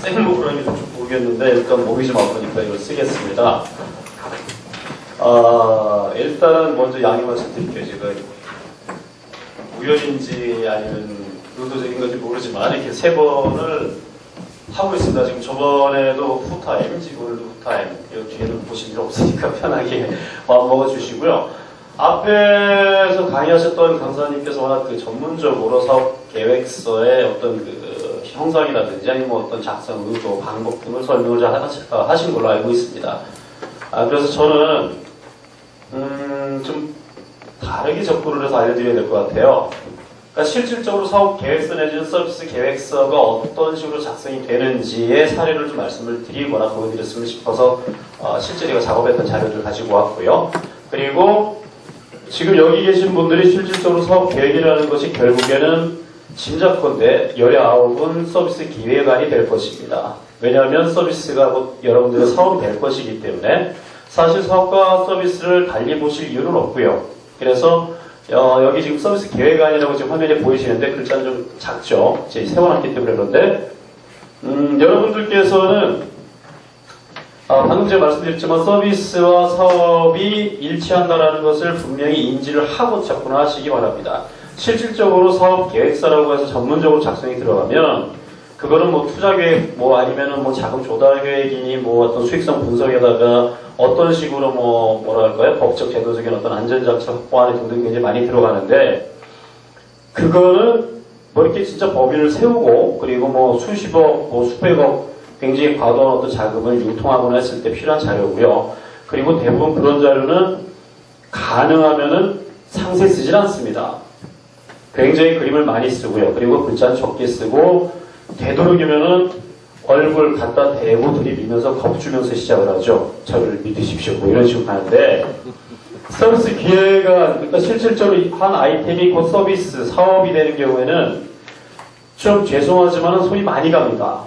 생목으로 하는 게 좀 모르겠는데 일단 목이 좀 아프니까 이걸 쓰겠습니다. 일단은 먼저 양해 말씀드릴게요. 제가 우연인지 아니면 의도적인 건지 모르지만 이렇게 세 번을 하고 있습니다. 지금 저번에도 후타임, 지금 오늘도 후타임. 이 뒤에는 보실 일 없으니까 편하게 마음 먹어주시고요. 앞에서 강의하셨던 강사님께서 워낙 그 전문적으로 사업 계획서의 어떤 그 형상이라든지 아니면 뭐 어떤 작성 의도, 방법 등을 설명을 잘 하신 걸로 알고 있습니다. 그래서 저는 좀 다르게 접근을 해서 알려드려야 될 것 같아요. 그러니까 실질적으로 사업 계획서 내지는 서비스 계획서가 어떤 식으로 작성이 되는지의 사례를 좀 말씀을 드리거나 보여드렸으면 싶어서 실제 제가 작업했던 자료를 가지고 왔고요. 그리고 지금 여기 계신 분들이 실질적으로 사업 계획이라는 것이 결국에는 짐작컨대 19은 서비스 기획안이 될 것입니다. 왜냐하면 서비스가 곧 여러분들의 사업이 될 것이기 때문에 사실 사업과 서비스를 달리 보실 이유는 없고요. 그래서 여기 지금 서비스 계획안이라고 지금 화면에 보이시는데 글자는 좀 작죠. 제가 세워놨기 때문에 그런데 여러분들께서는 방금 제가 말씀드렸지만 서비스와 사업이 일치한다는 것을 분명히 인지를 하고 접근을 하시기 바랍니다. 실질적으로 사업 계획서라고 해서 전문적으로 작성이 들어가면 그거는 뭐 투자 계획, 뭐 아니면은 뭐 자금 조달 계획이니 뭐 어떤 수익성 분석에다가 어떤 식으로 뭐랄까요? 법적, 제도적인 어떤 안전장치 확보하는 등등 굉장히 많이 들어가는데 그거는 뭐 이렇게 진짜 법인을 세우고 그리고 뭐 수십억, 뭐 수백억 굉장히 과도한 어떤 자금을 유통하거나 했을 때 필요한 자료고요. 그리고 대부분 그런 자료는 가능하면은 상세 쓰질 않습니다. 굉장히 그림을 많이 쓰고요. 그리고 글자는 적게 쓰고 되도록이면은 얼굴 갖다 대고 들이밀면서 겁주면서 시작을 하죠. 저를 믿으십시오. 뭐 이런 식으로 가는데 서비스 기획안, 그러니까 실질적으로 한 아이템이 곧 서비스, 사업이 되는 경우에는 좀 죄송하지만 손이 많이 갑니다.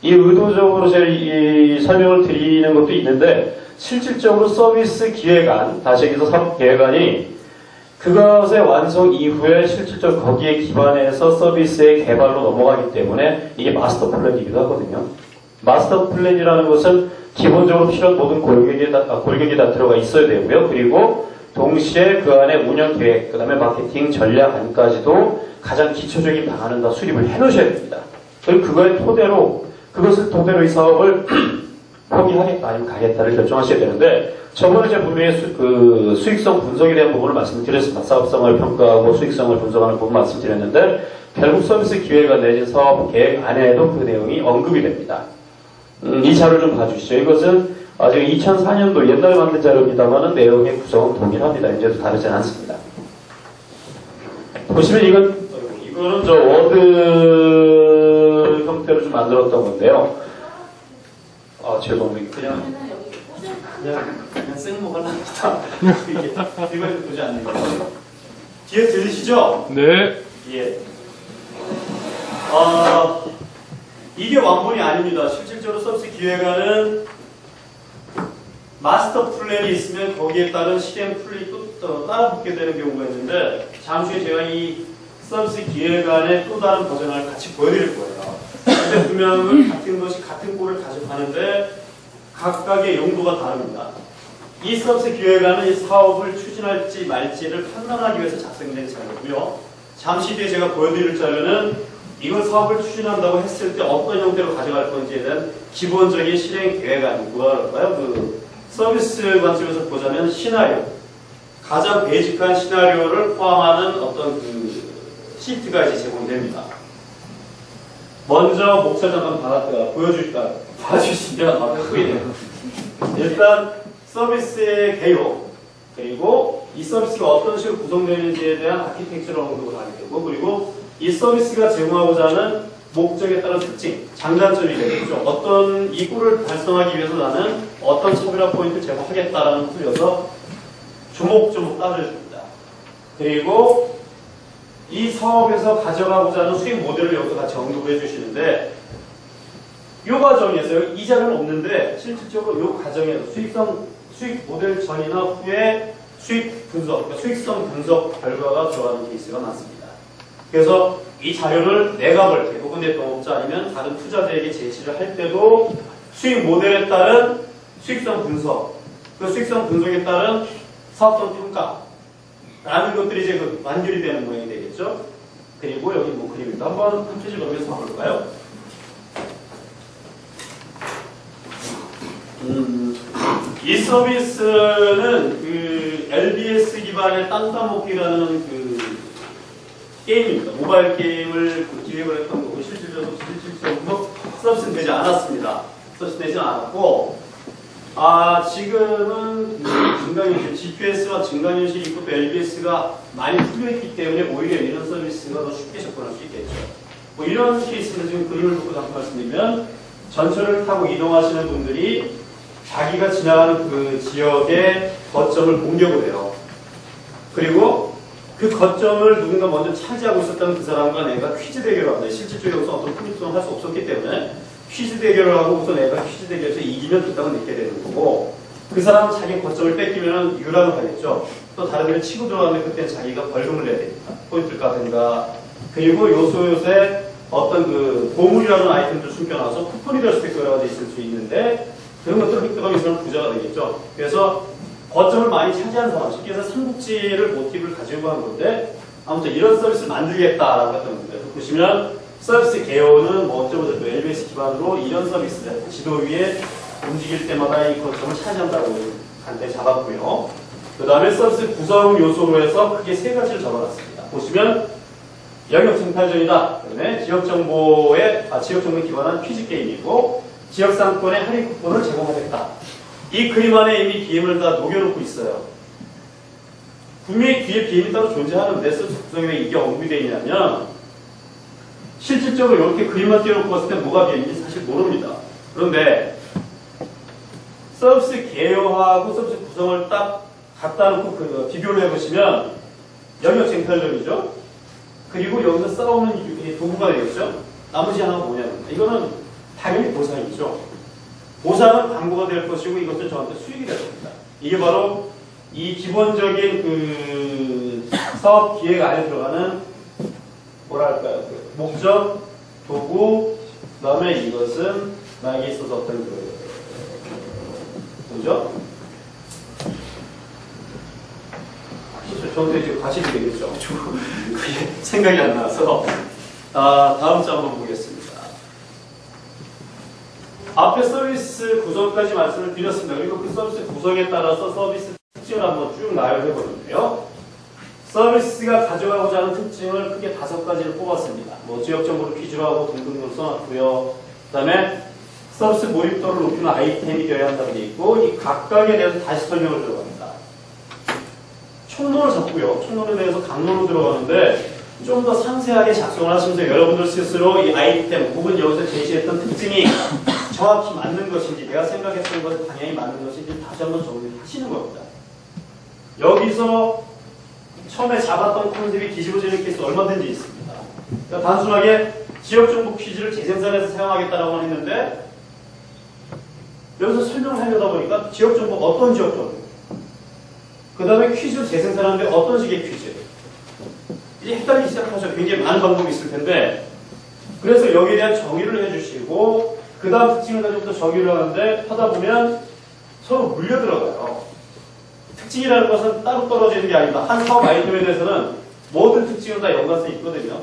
이 의도적으로 제가 이 설명을 드리는 것도 있는데 실질적으로 서비스 기획안, 다시 얘기해서 사업 계획안이 그것의 완성 이후에 실질적으로 거기에 기반해서 서비스의 개발로 넘어가기 때문에 이게 마스터 플랜이기도 하거든요. 마스터 플랜이라는 것은 기본적으로 필요한 모든 골격이 다 들어가 있어야 되고요. 그리고 동시에 그 안에 운영 계획, 그 다음에 마케팅 전략안까지도 가장 기초적인 방안은 다 수립을 해 놓으셔야 됩니다. 그리고 그것을 토대로 이 사업을 포기하겠다 아니면 가겠다를 결정하셔야 되는데 저번에 제가 분명히 수익성 분석에 대한 부분을 말씀드렸습니다. 사업성을 평가하고 수익성을 분석하는 부분 말씀드렸는데 결국 서비스 기획안 내지 사업 계획 안에도 그 내용이 언급이 됩니다. 이 자료를 좀 봐주시죠. 이것은 아직 2004년도 옛날에 만든 자료입니다만은 내용의 구성은 동일합니다. 이제도 다르지 않습니다. 보시면 이거는 저 워드 형태로 좀 만들었던 건데요. 죄송합니다. 그냥 생목 하려합니다. 이걸 보지 않는 거예요. 뒤에 들리시죠? 네. 예. 이게 완본이 아닙니다. 실질적으로 서비스 기획안은 마스터 플랜이 있으면 거기에 따른 실행 플랜이 또 따라 붙게 되는 경우가 있는데 잠시 후에 제가 이 서비스 기획안의 또 다른 버전을 같이 보여드릴 거예요. 근데 분명히 같은 것이 같은 꼴을 가져가는데 각각의 용도가 다릅니다. 이 서비스 기획안은 이 사업을 추진할지 말지를 판단하기 위해서 작성된 자료고요. 잠시 뒤에 제가 보여드릴 자료는 이걸 사업을 추진한다고 했을 때 어떤 형태로 가져갈 건지에 대한 기본적인 실행 계획안이 뭐랄까요? 그 서비스 관점에서 보자면 시나리오, 가장 베이직한 시나리오를 포함하는 어떤 그 시트가 이제 제공됩니다. 먼저 목차 잠깐 봐주시면 후이네요. 일단 서비스의 개요, 그리고 이 서비스가 어떤 식으로 구성되는지에 대한 아키텍처럴 언급을 하게 되고, 그리고 이 서비스가 제공하고자 하는 목적에 따른 특징, 장단점이 되겠죠. 어떤 이 꼴을 달성하기 위해서 나는 어떤 차별화 포인트를 제공하겠다라는 것을 여기서 조목조목 따져줍니다. 그리고 이 사업에서 가져가고자 하는 수익 모델을 여기서 같이 언급해 주시는데 이 과정에서 이 자료는 없는데 실질적으로 이 과정에서 수익 모델 전이나 후에 수익 분석, 그러니까 수익성 분석 결과가 들어가는 케이스가 많습니다. 그래서 이 자료를 내가 벌 때, 혹은 내 동업자 아니면 다른 투자자에게 제시를 할 때도 수익 모델에 따른 수익성 분석, 그 수익성 분석에 따른 사업성 평가라는 것들이 이제 그 완결이 되는 모양이 되겠죠. 그리고 여기 뭐 그림입니다. 한번 한 페이지 넘겨서 볼까요? 이 서비스는 그 LBS 기반의 땅 따먹기라는 그 게임입니다. 모바일 게임을 기획을 했던 거고 실질적으로 서비스는 되지 않았습니다. 서비스 되지 않았고 지금은 증강현실, GPS와 증강현실이 있고 또 LBS가 많이 풀려있기 때문에 오히려 이런 서비스가 더 쉽게 접근할 수 있겠죠. 뭐 이런 케이스는 지금 그림을 보고 잠깐 말씀드리면 전철을 타고 이동하시는 분들이 자기가 지나가는 그 지역의 거점을 공격을 해요. 그리고 그 거점을 누군가 먼저 차지하고 있었다면 그 사람과 내가 퀴즈 대결을 합니다. 실질적으로 여기서 어떤 플립성을 할 수 없었기 때문에 퀴즈 대결을 하고 우선 내가 퀴즈 대결에서 이기면 그 땅을 내게 되는 거고 그 사람은 자기 거점을 뺏기면 유랑을 하겠죠. 또 다른 데를 치고 들어가는데 그때는 자기가 벌금을 내야 됩니다. 포인트를 까든가. 그리고 요소요새 어떤 그 보물이라는 아이템들 숨겨놔서 쿠폰이 될 수도 있고 여러 가지 있을 수 있는데 그런 것들을 획득하기 위해서는 부자가 되겠죠. 그래서 거점을 많이 차지한 사람, 쉽게 해서 삼국지를 모티브를 가지고 한 건데 아무튼 이런 서비스를 만들겠다라고 했던 겁니다. 보시면 서비스 개요는 뭐 어쩌고저쩌고 LBS 기반으로 이런 서비스 지도 위에 움직일 때마다 이 거점을 차지한다고 간단히 잡았고요. 그 다음에 서비스 구성 요소로 해서 크게 세 가지를 적어놨습니다. 보시면 영역 생態전이다. 그다음에 지역정보에 지역정보에 기반한 퀴즈 게임이고 지역상권의 할인 쿠폰을 제공하겠다. 이 그림 안에 이미 BM을 다 녹여놓고 있어요. 분명히 뒤에 BM이 따로 존재하는데 서비스 구성에 왜 이게 언급이 되어 있냐면 실질적으로 이렇게 그림만 띄워놓고 봤을 때 뭐가 BM인지 사실 모릅니다. 그런데 서비스 개요하고 서비스 구성을 딱 갖다 놓고 비교를 해보시면 영역 생態전이죠. 그리고 여기서 싸우는 도구가 되겠죠. 나머지 하나가 뭐냐면 이거는 당연히 보상이죠. 보상은 광고가 될 것이고 이것은 저한테 수익이 될 겁니다. 이게 바로 이 기본적인 그 사업 기획 안에 들어가는 뭐랄까요? 그 목적, 도구, 그 다음에 이것은 나에게 있어서 어떤 뭐죠? 저한테 이제 과실이 되겠죠. 그게 생각이 안 나서 다음 장 한번 보겠습니다. 앞에 서비스 구성까지 말씀을 드렸습니다. 그리고 그 서비스 구성에 따라서 서비스 특징을 한번 쭉 나열해 보는데요. 서비스가 가져가고자 하는 특징을 크게 5가지를 뽑았습니다. 뭐 지역 정보를 퀴즈로 하고 등등으로 써놨고요. 그 다음에 서비스 몰입도를 높이는 아이템이 되어야 한다고 되어 있고 이 각각에 대해서 다시 설명을 들어갑니다. 총론을 잡고요. 총론에 대해서 강론으로 들어가는데 좀 더 상세하게 작성을 하시면서 여러분들 스스로 이 아이템 혹은 여기서 제시했던 특징이 정확히 맞는 것인지 내가 생각했던 것 방향이 맞는 것인지 다시 한번 정리를 하시는 겁니다. 여기서 처음에 잡았던 컨셉이 뒤집어지는 케이스 얼마든지 있습니다. 그러니까 단순하게 지역정보 퀴즈를 재생산해서 사용하겠다라고 했는데 여기서 설명을 하려다 보니까 지역정보 어떤 지역정보 그 다음에 퀴즈를 재생산하는데 어떤 식의 퀴즈 이제 헷갈리기 시작하죠. 굉장히 많은 방법이 있을 텐데 그래서 여기에 대한 정의를 해주시고 그 다음 특징을 가지고 또 정의를 하는데 하다 보면 서로 물려 들어가요. 특징이라는 것은 따로 떨어지는 게 아닙니다. 한 사업 아이템에 대해서는 모든 특징은 다 연관성이 있거든요.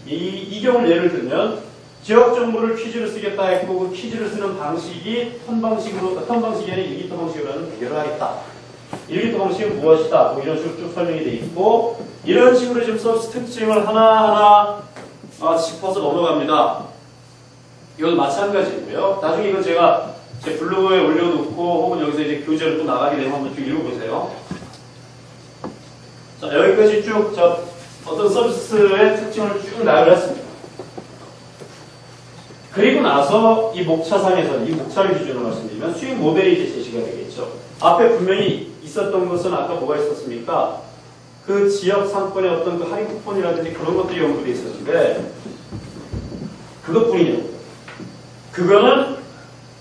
이 경우를 예를 들면 지역 정보를 퀴즈를 쓰겠다 했고 그 퀴즈를 쓰는 방식이 턴 방식이 아니라 일기토 방식으로 하는 비교를 하겠다. 일기토 방식은 무엇이다. 뭐 이런 식으로 쭉 설명이 되어 있고 이런 식으로 지금 서비스 특징을 하나하나 짚어서 넘어갑니다. 이건 마찬가지고요. 나중에 이건 제가 제 블로그에 올려놓고 혹은 여기서 이제 교재를 또 나가게 되면 한번 쭉 읽어보세요. 자, 여기까지 쭉 어떤 서비스의 특징을 쭉 나열을 했습니다. 그리고 나서 이 목차상에서 이 목차를 기준으로 말씀드리면 수익 모델이 이제 제시가 되겠죠. 앞에 분명히 있었던 것은 아까 뭐가 있었습니까? 그 지역 상권의 어떤 그 할인 쿠폰이라든지 그런 것들이 연구되어 있었는데 그것뿐이냐고. 그거는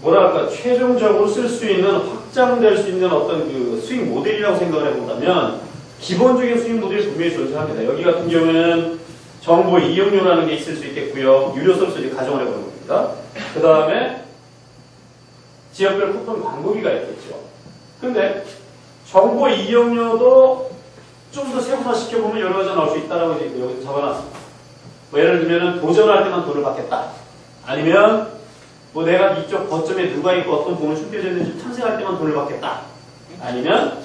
뭐랄까 최종적으로 쓸 수 있는 확장될 수 있는 어떤 그 수익 모델이라고 생각을 해본다면 기본적인 수익 모델이 분명히 존재합니다. 여기 같은 경우에는 정보 이용료라는 게 있을 수 있겠고요. 유료 서비스 가정을 해보는 겁니다. 그 다음에 지역별 쿠폰 광고비가 있겠죠. 근데 정보 이용료도 좀 더 세분화시켜보면 여러 가지가 나올 수 있다라고 이제 여기 적어놨습니다. 뭐 예를 들면 도전할 때만 돈을 받겠다. 아니면 뭐 내가 이쪽 거점에 누가 있고 어떤 돈을 숨겨져 있는지 탐색할 때만 돈을 받겠다. 아니면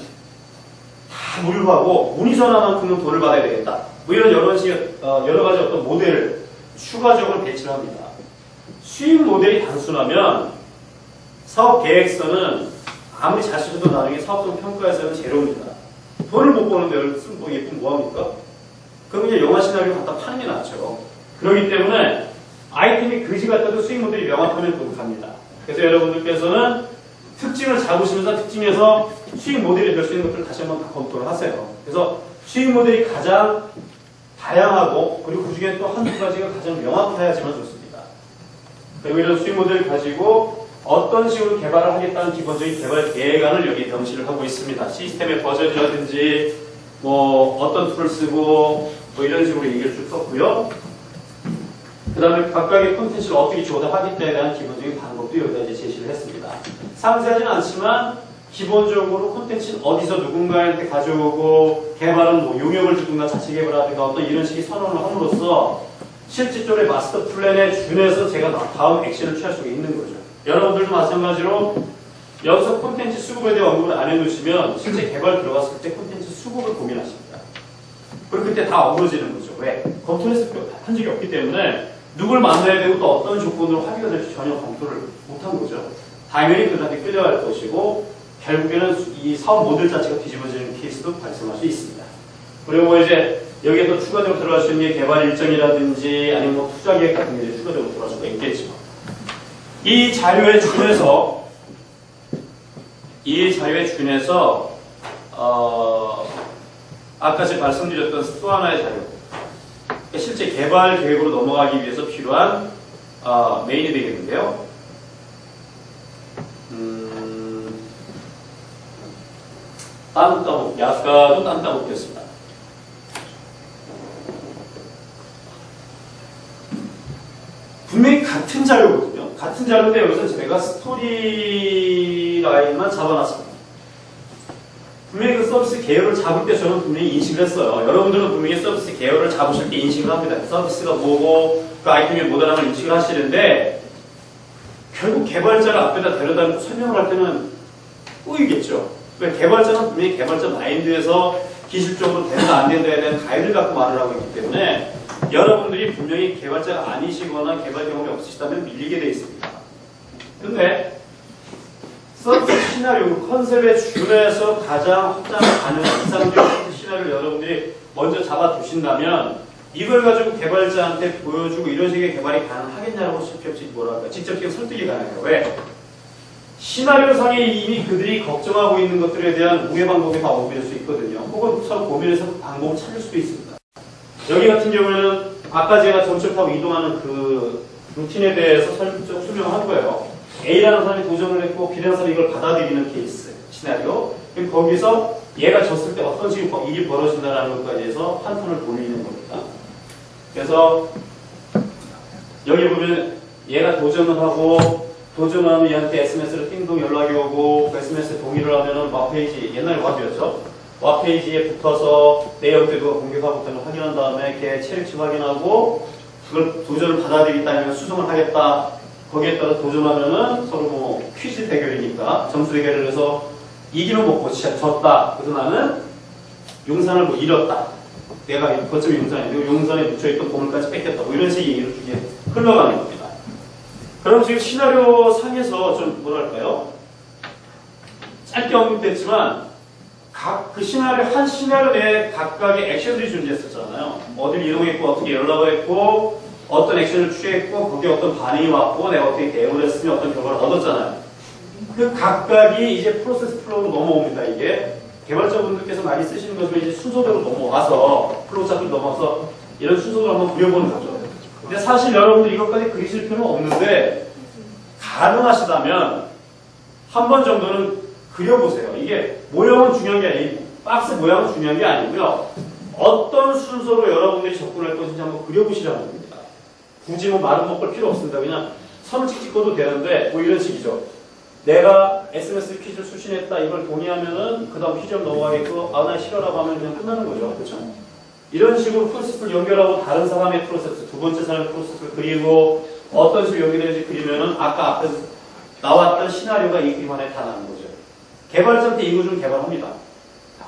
다 무료로 하고 문의전화만큼은 돈을 받아야 되겠다. 뭐 이런 여러 가지 어떤 모델을 추가적으로 배치를 합니다. 수익 모델이 단순하면 사업 계획서는 아무리 잘 쓰셔도 나중에 사업성 평가에서는 제로입니다. 돈을 못 버는데 쓴 뭐 예쁜 뭐합니까? 그럼 그냥 영화 시나리오 갖다 파는 게 낫죠. 그렇기 때문에 아이템이 그지 같아도 수익 모델이 명확하면 독특합니다. 그래서 여러분들께서는 특징을 잡으시면서 특징에서 수익 모델이 될 수 있는 것들을 다시 한번 다 검토를 하세요. 그래서 수익 모델이 가장 다양하고 그리고 그 중에 또 한두 가지가 가장 명확해야지만 좋습니다. 그리고 이런 수익 모델을 가지고 어떤 식으로 개발을 하겠다는 기본적인 개발 계획안을 여기 명시를 하고 있습니다. 시스템의 버전이라든지 뭐 어떤 툴을 쓰고 뭐 이런 식으로 얘기를 쭉 썼고요. 그 다음에 각각의 콘텐츠를 어떻게 조달하겠다에 대한 기본적인 방법도 여기다 이제 제시를 했습니다. 상세하지는 않지만 기본적으로 콘텐츠는 어디서 누군가한테 가져오고 개발은 뭐 용역을 주든가 자체 개발하든가 어떤 이런 식의 선언을 함으로써 실질적으로 마스터 플랜에 준해서 제가 다음 액션을 취할 수 있는 거죠. 여러분들도 마찬가지로 여기서 콘텐츠 수급에 대해 언급을 안 해놓으시면 실제 개발 들어갔을 때 콘텐츠 수급을 고민하십니다. 그리고 그때 다 어그러지는 거죠. 왜? 검토를 한 적이 없기 때문에 누굴 만나야 되고 또 어떤 조건으로 합의가 될지 전혀 검토를 못한 거죠. 당연히 그들한테 끌려갈 것이고 결국에는 이 사업 모델 자체가 뒤집어지는 케이스도 발생할 수 있습니다. 그리고 뭐 이제 여기에 또 추가적으로 들어갈 수 있는 게 개발 일정이라든지 아니면 뭐 투자 계획 같은 게 추가적으로 들어갈 수가 있겠지만 이 자료에 준해서 아까 제가 말씀드렸던 또 하나의 자료 실제 개발 계획으로 넘어가기 위해서 필요한 메인이 되겠는데요. 따먹, 약간도 따먹겠습니다. 분명히 같은 자료거든요. 같은 자료인데 여기서 제가 스토리 라인만 잡아놨습니다. 분명히 그 서비스 계열을 잡을 때 저는 분명히 인식을 했어요. 여러분들은 분명히 서비스 계열을 잡으실 때 인식을 합니다. 서비스가 뭐고 그 아이템이 뭐다라는 걸 인식을 하시는데 결국 개발자를 앞에다 데려다 놓고 설명을 할 때는 꼬이겠죠. 왜 개발자는 분명히 개발자 마인드에서 기술적으로 된다 안 된다에 대한 가이드를 갖고 말을 하고 있기 때문에 여러분들이 분명히 개발자가 아니시거나 개발 경험이 없으시다면 밀리게 되어 있습니다. 근데 서비스 시나리오 컨셉에 준해서 가장 확장 가능한 이상적인 시나리오를 여러분들이 먼저 잡아두신다면 이걸 가지고 개발자한테 보여주고 이런 식의 개발이 가능하겠냐라고 직접적인 설득이 가능해요. 왜? 시나리오상에 이미 그들이 걱정하고 있는 것들에 대한 우회 방법이 다 언급될 수 있거든요. 혹은 서로 고민해서 방법을 찾을 수도 있습니다. 여기 같은 경우에는 아까 제가 전철 타고 이동하는 그 루틴에 대해서 설명을 한 거예요. A라는 사람이 도전을 했고 B라는 사람이 이걸 받아들이는 케이스, 시나리오. 그럼 거기서 얘가 졌을 때 어떤 식으로 일이 벌어진다는 것까지 해서 한 턴을 돌리는 겁니다. 그래서 여기 보면 얘가 도전을 하고 도전하면 얘한테 SMS로 띵동 연락이 오고 그 SMS에 동의를 하면은 웹페이지, 옛날에 웹이었죠. 웹페이지에 붙어서 내역 때 누가 공격하고 있다는 확인한 다음에 걔 체력치 확인하고 그걸 도전을 받아들이겠다 아니면 수정을 하겠다 거기에 따라 도전하면은 서로 뭐 퀴즈 대결이니까 점수 대결을 해서 이기면 먹고 졌다. 그래서 나는 용산을 뭐 잃었다. 내가 거점이 용산인데 용산에 묻혀있던 보물까지 뺏겼다. 뭐 이런 식의 얘기를 이게 흘러가는 겁니다. 그럼 지금 시나리오 상에서 좀 뭐랄까요? 짧게 언급됐지만 각 그 시나리오 한 시나리오 내에 각각의 액션들이 존재했었잖아요. 어디를 이동했고 어떻게 연락을 했고 어떤 액션을 취했고 거기에 어떤 반응이 왔고 내가 어떻게 대응을 했으면 어떤 결과를 얻었잖아요. 그 각각이 이제 프로세스 플로우로 넘어옵니다. 이게 개발자분들께서 많이 쓰시는 것으로 이제 순서대로 넘어와서 플로우 차트로 넘어와서 이런 순서로 한번 그려보는 거죠. 근데 사실 여러분들 이것까지 그리실 필요는 없는데 가능하시다면 한 번 정도는 그려보세요. 이게 모형은 중요한 게 아니고 박스 모양은 중요한 게 아니고요. 어떤 순서로 여러분들이 접근할 것인지 한번 그려보시라는 겁니다. 굳이 뭐 말은 못 걸 필요 없습니다. 그냥 선을 찍어도 되는데 뭐 이런 식이죠. 내가 SMS 퀴즈를 수신했다 이걸 동의하면은 그 다음 퀴즈 넘어가겠고 나 싫어라고 하면 그냥 끝나는 거죠. 그렇죠? 이런 식으로 프로세스를 연결하고 다른 사람의 프로세스, 두 번째 사람의 프로세스를 그리고 어떤 식으로 연결되는지 그리면은 아까 앞에서 나왔던 시나리오가 이 그림 안에 다 나는 거죠. 개발자 때 이거 좀 개발합니다.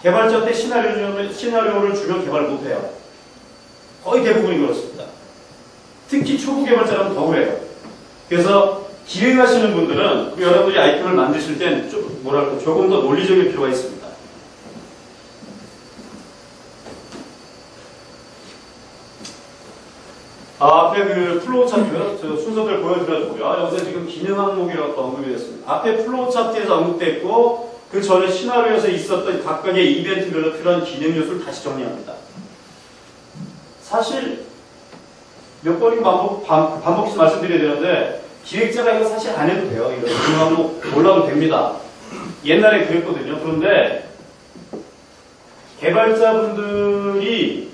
개발자 때 시나리오를 주면 개발 못해요. 거의 대부분이 그렇습니다. 특히 초보 개발자라면 더 그래요. 그래서 기획하시는 분들은 여러분들이 아이템을 만드실 땐 좀 뭐랄까 조금 더 논리적인 필요가 있습니다. 앞에 그 플로우 차트 순서들 보여드렸고요. 여기서 지금 기능 항목이라고 언급이 됐습니다. 앞에 플로우 차트에서 언급됐고 그 전에 시나리오에서 있었던 각각의 이벤트별로 필요한 기능 요소를 다시 정리합니다. 사실 몇 번이고 반복해서 말씀드려야 되는데 기획자가 이거 사실 안 해도 돼요. 이런 기능 항목 올라도 됩니다. 옛날에 그랬거든요. 그런데 개발자분들이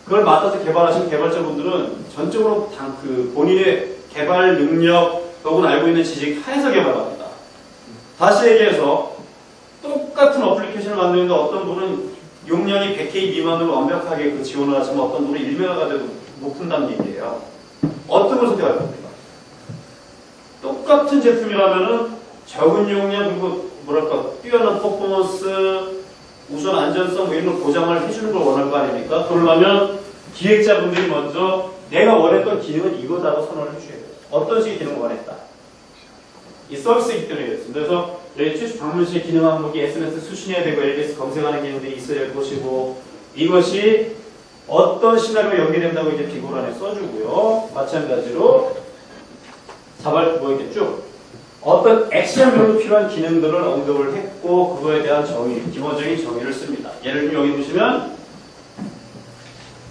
그걸 맡아서 개발하신 개발자분들은 전적으로 그 본인의 개발 능력 혹은 알고 있는 지식 하에서 개발합니다. 다시 얘기해서 똑같은 어플리케이션을 만드는데 어떤 분은 용량이 100K 미만으로 완벽하게 그 지원을 하시면 어떤 분은 1메가가 돼도 못 푼다는 얘기예요. 어떤 걸 선택할 겁니까? 똑같은 제품이라면은 적은 용량 그리고 뭐랄까 뛰어난 퍼포먼스 우선 안전성 뭐 이런 걸 보장을 해주는 걸 원할 거 아닙니까? 그러려면 기획자분들이 먼저 내가 원했던 기능은 이거다고 선언을 해주셔야 돼요. 어떤 식의 기능을 원했다. 이 서비스이기 때문에 그렇습니다. 그래서 여기 최초 방문식 기능 항목이 SMS 수신해야 되고 LBS 검색하는 기능들이 있어야 할 것이고 이것이 어떤 시나리오에 연계된다고 이제 비고를 안에 써주고요. 마찬가지로 뭐 이렇게 쭉 어떤 액션별로 필요한 기능들을 언급을 했고 그거에 대한 정의, 기본적인 정의를 씁니다. 예를 들면 여기 보시면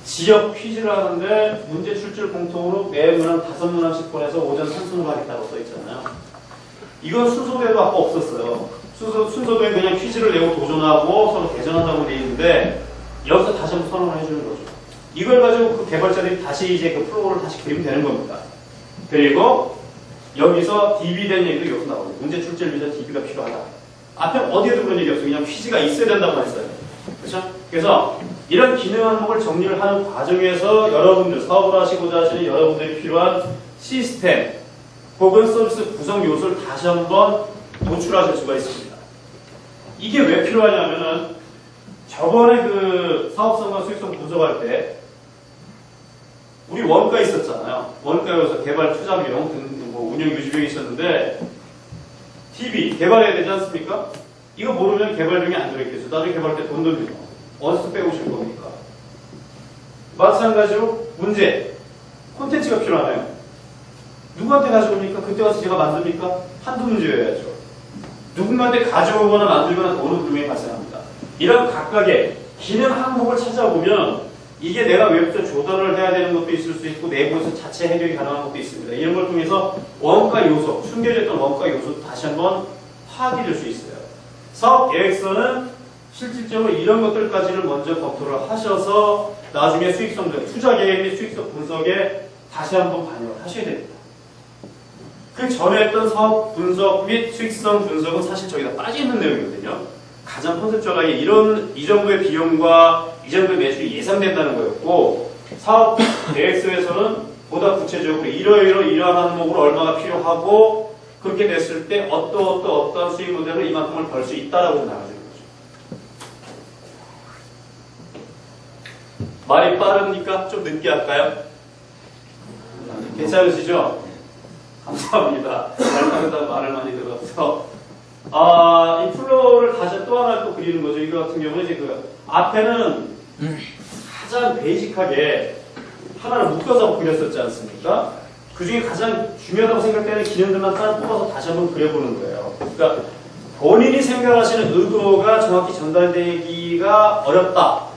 지역 퀴즈를 하는데 문제 출제를 공통으로 매 문항 5문항씩 보내서 오전 3순으로 하겠다고 써있잖아요. 이건 순서대도 아까 없었어요. 순서대에 그냥 퀴즈를 내고 도전하고 서로 대전한다고 돼 있는데 여기서 다시 한번 선언을 해주는 거죠. 이걸 가지고 그 개발자들이 다시 이제 그 플로우를 다시 그리면 되는 겁니다. 그리고 여기서 DB 된 얘기도 여기서 나오죠. 문제 출제를 위해서 DB가 필요하다. 앞에 어디에도 그런 얘기 없어요. 그냥 퀴즈가 있어야 된다고 했어요. 그렇죠? 그래서 이런 기능 항목을 정리를 하는 과정에서 여러분들, 사업을 하시고자 하시는 여러분들이 필요한 시스템 혹은 서비스 구성 요소를 다시 한번 도출하실 수가 있습니다. 이게 왜 필요하냐면은 저번에 그 사업성과 수익성 분석할 때 우리 원가 있었잖아요. 원가여서 개발 투자 비용 등 뭐 운영 유지 비용이 있었는데 TV 개발해야 되지 않습니까? 이거 모르면 개발 비용이 안 들어있겠죠. 나중에 개발할 때 돈 들죠. 어디서 빼오실 겁니까? 마찬가지로 문제 콘텐츠가 필요하네요. 누구한테 가져옵니까? 그때 와서 제가 만듭니까? 한두 문제여야죠. 누군가한테 가져오거나 만들거나 돈은 분명히 발생합니다. 이런 각각의 기능 항목을 찾아보면 이게 내가 외부에서 조달을 해야 되는 것도 있을 수 있고 내부에서 자체 해결이 가능한 것도 있습니다. 이런 걸 통해서 원가 요소, 숨겨졌던 원가 요소도 다시 한번 파악이 될 수 있어요. 사업 계획서는 실질적으로 이런 것들까지를 먼저 검토를 하셔서 나중에 수익성 등 투자 계획 및 수익성 분석에 다시 한번 반영을 하셔야 됩니다. 그 전에 했던 사업 분석 및 수익성 분석은 사실 저기다 빠져있는 내용이거든요. 가장 컨셉적하게 이 정도의 비용과 이 정도의 매출이 예상된다는 거였고 사업 계획서에서는 보다 구체적으로 이러한 항목으로 얼마가 필요하고 그렇게 됐을 때 어떠한 수익 모델로 이만큼을 벌 수 있다라고 나눠주는 거죠. 말이 빠릅니까? 좀 늦게 할까요? 괜찮으시죠? 감사합니다. 잘 따르다가 말을 많이 들어서 이 플로우를 다시 또 하나 또 그리는 거죠. 이거 같은 경우는 이제 그 앞에는 가장 베이직하게 하나를 묶어서 그렸었지 않습니까? 그 중에 가장 중요하다고 생각되는 기능들만 따로 뽑아서 다시 한번 그려보는 거예요. 그러니까 본인이 생각하시는 의도가 정확히 전달되기가 어렵다.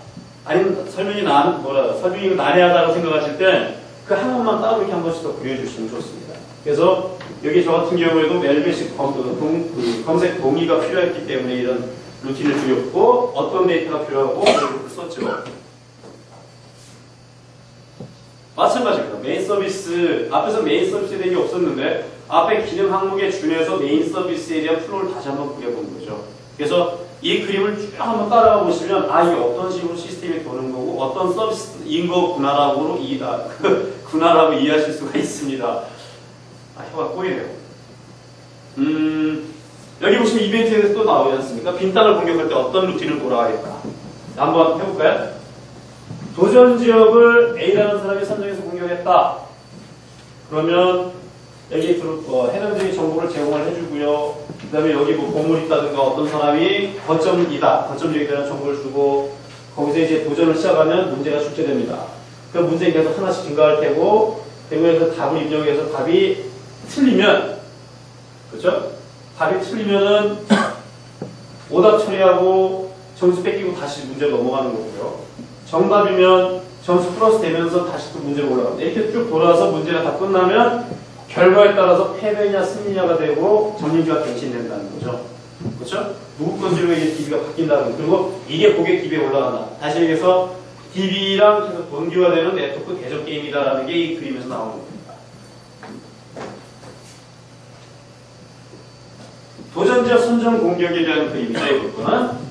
아니면 설명이 난해하다고 생각하실 때 그 한 번만 따로 이렇게 한 번씩 더 그려주시면 좋습니다. 그래서 여기 저 같은 경우에도 멜베식 검색 동의가 필요했기 때문에 이런 루틴을 그렸고 어떤 데이터가 필요하고 그걸 썼죠. 마찬가지입니다. 메인 서비스, 앞에서 메인 서비스에 대한 게 없었는데 앞에 기능 항목에 준해서 메인 서비스에 대한 플로우를 다시 한번 그려보는 거죠. 그래서 이 그림을 쭉 한번 따라가 보시면 이게 어떤 식으로 시스템이 도는 거고 어떤 서비스인 거구나라고 구나라고 이해하실 수가 있습니다. 혀가 꼬이네요. 여기 보시면 이벤트에서 또 나오지 않습니까? 빈 땅을 공격할 때 어떤 루틴을 돌아가겠다. 한번 해볼까요? 도전 지역을 A라는 사람이 선정해서 공격했다. 그러면 여기 해당적인 정보를 제공을 해주고요. 그 다음에 여기 뭐 보물 있다든가 어떤 사람이 거점이다. 거점 지역에 대한 정보를 주고 거기서 이제 도전을 시작하면 문제가 출제됩니다. 그 문제는 계속 하나씩 증가할 테고 대구에서 답을 입력해서 답이 틀리면 그렇죠? 답이 틀리면은 오답 처리하고 점수 뺏기고 다시 문제로 넘어가는 거고요. 정답이면 점수 플러스 되면서 다시 또 문제로 올라갑니다. 이렇게 쭉 돌아서 문제가 다 끝나면 결과에 따라서 패배냐 승리냐가 되고 점유지가 갱신된다는 거죠. 그렇죠? 누구 건지로 이게 DB가 바뀐다는 거. 그리고 이게 고객 DB에 올라간다. 다시 얘기해서 DB랑 계속 동기화되는 네트워크 대적 게임이다라는 게 이 그림에서 나오는 겁니다. 도전지역 선정 공격에 대한 그림이죠. 이것은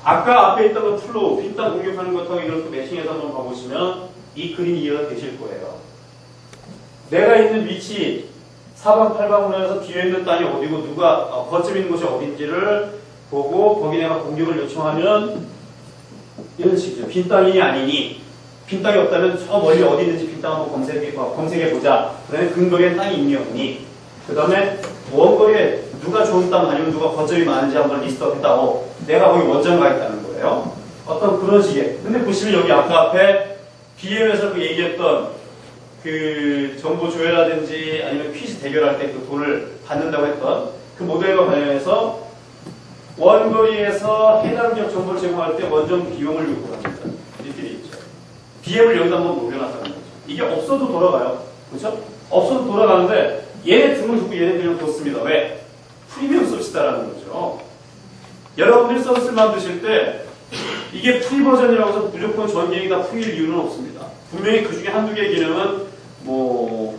아까 앞에 있던 거 플로우, 빈땅 공격하는 것하고 이걸 또 매칭해서 한번 봐보시면 이 그림이 이해가 되실 거예요. 내가 있는 위치, 사방 팔방으로 비어있는 땅이 어디고 누가 거점 있는 곳이 어딘지를 보고 거기 내가 공격을 요청하면 이런 식이죠. 빈 땅이 아니니 빈 땅이 없다면 저 멀리 어디 있는지 빈 땅 한번 검색해보자. 그 다음에 근거리에 땅이 있니 없니. 그 다음에 원거리에 누가 좋은 땅 아니면 누가 거점이 많은지 한번 리스트업했다. 내가 거기 원점 가 있다는 거예요. 어떤 그런 식의. 근데 보시면 여기 아까 앞에 BM에서 그 얘기했던 그 정보 조회라든지 아니면 퀴즈 대결할 때 그 돈을 받는다고 했던 그 모델과 관련해서 원거리에서 해당 지역 정보를 제공할 때 원점 비용을 요구합니다. 이렇게 돼 있죠. BM을 여기다 한번 녹여놨다는 거죠. 이게 없어도 돌아가요. 그렇죠? 없어도 돌아가는데 얘네 등을 두고 얘네 등을 뒀습니다. 왜? 프리미엄 서비스다라는 거죠. 여러분들이 서비스를 만드실 때 이게 프리 버전이라고 해서 무조건 전 기능이 다 프리일 이유는 없습니다. 분명히 그 중에 한두 개의 기능은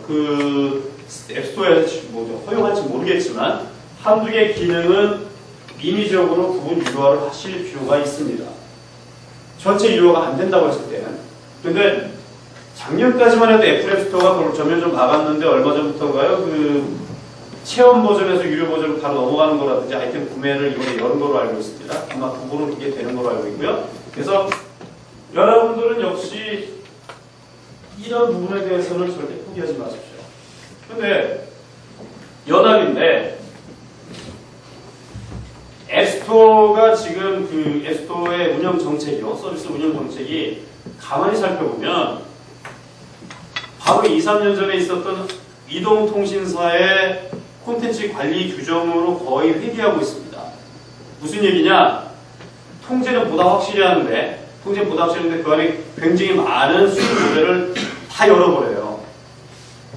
그 앱스토어에서 허용할지 모르겠지만 한두 개의 기능은 임의적으로 부분 유료화를 하실 필요가 있습니다. 전체 유료화가 안 된다고 했을 때는. 근데 작년까지만 해도 애플 앱스토어가 그걸 전면적으로 막았는데 얼마 전부터인가요? 그 체험 버전에서 유료 버전으로 바로 넘어가는 거라든지 아이템 구매를 이번에 여는 걸로 알고 있습니다. 아마 부분은 그게 되는 걸로 알고 있고요. 그래서 여러분들은 역시 이런 부분에 대해서는 절대 포기하지 마십시오. 근데 연합인데 앱스토어가 지금 그 앱스토어의 운영 정책이요. 서비스 운영 정책이 가만히 살펴보면 바로 2, 3년 전에 있었던 이동통신사의 콘텐츠 관리 규정으로 거의 회귀하고 있습니다. 무슨 얘기냐? 통제는 보다 확실히 하는데 그 안에 굉장히 많은 수익 모델을 다 열어버려요.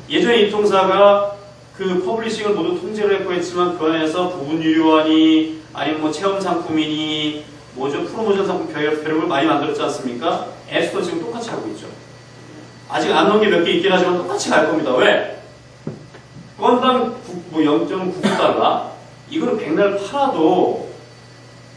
예전에 이 통사가 그 퍼블리싱을 모두 통제를 했고 했지만 그 안에서 부분 유료화니 아니면 뭐 체험 상품이니 프로모션 상품 별걸 많이 만들었지 않습니까? 앱스토어 지금 똑같이 하고 있죠. 아직 안 넣은 게 몇 개 있긴 하지만 똑같이 갈 겁니다. 왜? 건당 0.99달러? 이거를 백날 팔아도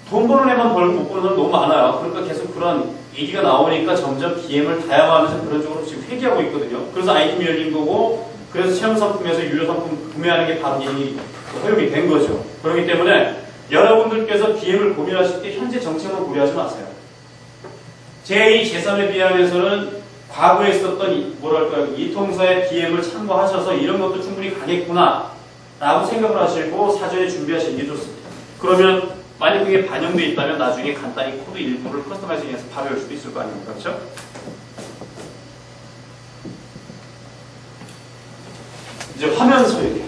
돈 버는 애만 벌고 못 버는 사람 너무 많아요. 그러니까 계속 그런 얘기가 나오니까 점점 BM을 다양화하면서 그런 쪽으로 지금 회귀하고 있거든요. 그래서 아이템이 열린 거고, 그래서 체험 상품에서 유료 상품 구매하는 게 바로 이미 허용이 된 거죠. 그렇기 때문에 여러분들께서 BM을 고민하실 때 현재 정책만 고려하지 마세요. 제2, 제3에 비하면서는 과거에 있었던 이 통사의 BM을 참고하셔서 이런 것도 충분히 가겠구나 라고 생각을 하시고 사전에 준비하시는 게 좋습니다. 그러면 만약 그게 반영되어 있다면 나중에 간단히 코드 일부를 커스터마이징해서 바로 열 수도 있을 거 아닙니까? 그렇죠? 이제 화면 설계.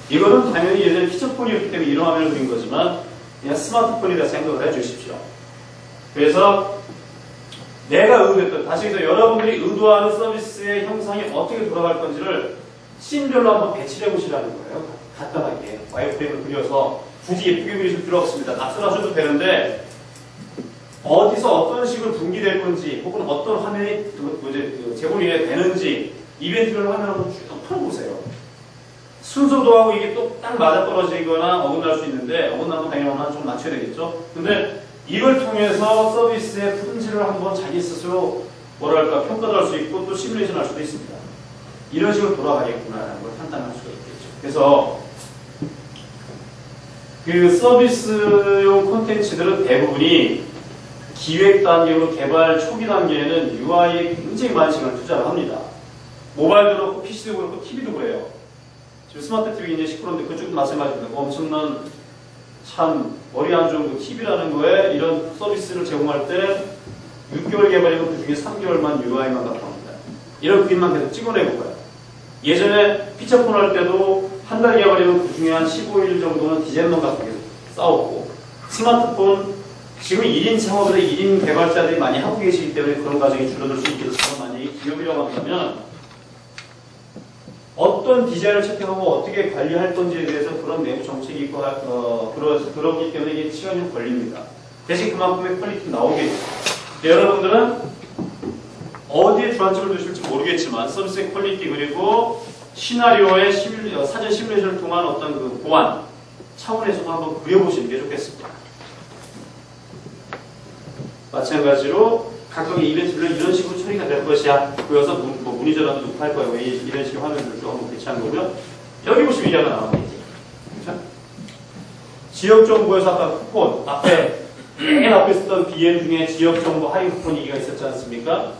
이거는 당연히 예전에 피처폰이었기 때문에 이런 화면을 그린 거지만 그냥 스마트폰이라 생각을 해 주십시오. 그래서 내가 의도했던, 다시 해서 여러분들이 의도하는 서비스의 형상이 어떻게 돌아갈 건지를 씬별로 한번 배치를 해보시라는 거예요. 간단하게 와이프레임을 그려서 굳이 예쁘게 그리실 필요 없습니다. 납설하셔도 되는데 어디서 어떤 식으로 분기될 건지 혹은 어떤 화면이 제공이 되는지 이벤트별 화면 한번 쭉 펴보세요. 순서도 하고 이게 또 딱 맞아떨어지거나 어긋날 수 있는데 어긋나면 당연히 하나 좀 맞춰야 되겠죠. 근데 이걸 통해서 서비스의 품질을 한번 자기 스스로 뭐랄까 평가도 할 수 있고 또 시뮬레이션 할 수도 있습니다. 이런 식으로 돌아가겠구나라는 걸 판단할 수가 있겠죠. 그래서 그 서비스용 콘텐츠들은 대부분이 기획 단계로 개발 초기 단계에는 UI에 굉장히 많은 시간을 투자를 합니다. 모바일도 그렇고 PC도 그렇고 TV도 그래요. 지금 스마트 TV 이제 10%인데 그쪽도 마찬가지입니다. 엄청난 참 머리 안 좋은 그 TV라는 거에 이런 서비스를 제공할 때 6개월 개발이고 그 중에 3개월만 UI만 갖고 합니다. 이런 그림만 계속 찍어내고 가요. 예전에 피처폰 할 때도 한 달 개발이면 그 중에 한 15일 정도는 디자인만 갖고 계속 싸웠고 스마트폰 지금 1인 창업에서 1인 개발자들이 많이 하고 계시기 때문에 그런 과정이 줄어들 수 있게 돼서 만약에 기업이라고 한다면 어떤 디자인을 채택하고 어떻게 관리할 건지에 대해서 그런 내부 정책이 있고 그렇기 때문에 이게 시간이 좀 걸립니다. 대신 그만큼의 퀄리티 나오겠죠. 여러분들은 어디에 주안점을 두실지 모르겠지만 서비스의 퀄리티 그리고 시나리오의 사전 시뮬레이션을 통한 어떤 그 보안 차원에서도 한번 그려보시는 게 좋겠습니다. 마찬가지로 각각의 이벤트를 이런 식으로 처리가 될 것이야. 그래서 문의 전화도 놓고 할 거예요. 이런 식의 화면들을 좀 한번 배치한 거고요. 여기 보시면 이자가 나오겠지. 그렇죠? 지역 정보에서 아까 쿠폰 맨 앞에 쓰던 BM 중에 지역 정보 할인 쿠폰 얘기가 있었지 않습니까?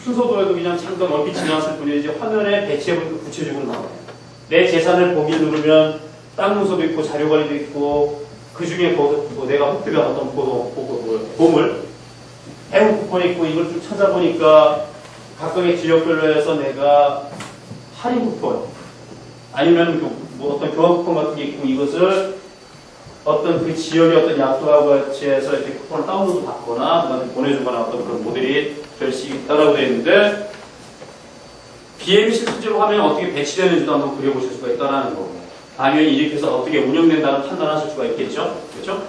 순서도에도 그냥 잠깐 얼핏 지나갔을 뿐이지 화면에 배치해보니까 구체적으로 나와요. 내 재산을 보기 누르면 땅 문서도 있고 자료 관리도 있고 그 중에 뭐 내가 획득한 어떤 보물 해운 쿠폰이 있고 이걸 쭉 찾아보니까 각각의 지역별로 해서 내가 할인 쿠폰 아니면 뭐 어떤 교환 쿠폰 같은 게 있고 이것을 어떤 그 지역의 어떤 약속하고 같이 해서 이렇게 쿠폰을 다운로드 받거나 그다음에 보내주거나 어떤 그런 모델이 될 수 있다라고 되어 있는데 BM이 실질적으로 화면에 어떻게 배치되는지도 한번 그려보실 수가 있다는 거고 당연히 이렇게 해서 어떻게 운영된다는 판단하실 수가 있겠죠. 그렇죠?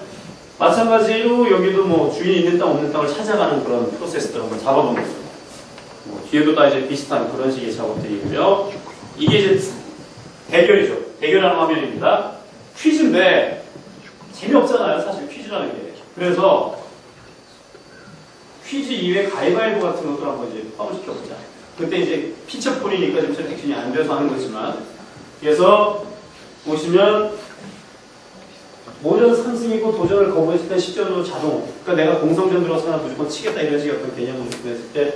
마찬가지로 여기도 뭐 주인이 있는 땅 없는 땅을 찾아가는 그런 프로세스들 한번 잡아보는 거죠. 뒤에도 다 이제 비슷한 그런 식의 작업들이고요. 이게 이제 대결이죠. 대결하는 화면입니다. 퀴즈인데 재미없잖아요. 사실 퀴즈라는 게. 그래서 퀴즈 이외에 가위바위보 같은 것도 한번 이제 포함시켜보자. 그때 이제 피처폰이니까 지금 셀렉션이 안 돼서 하는 거지만 그래서 보시면 모전 상승이고 도전을 거부했을 때 10점으로 자동. 그러니까 내가 공성전 들어서나 무조건 치겠다 이런 식의 어떤 개념을 했을 때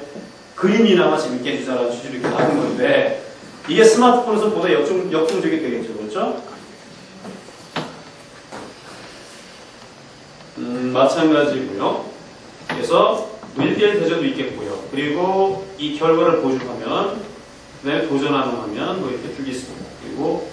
그림이나마 재밌게 해주자라는 취지로 이렇게 나온 건데 이게 스마트폰에서 보다 역동적이 되겠죠. 그렇죠? 마찬가지고요. 그래서 1대1 대전도 있겠고요. 그리고 이 결과를 보여주면 그다음에 도전하는 화면 뭐 이렇게 쭉 있습니다. 그리고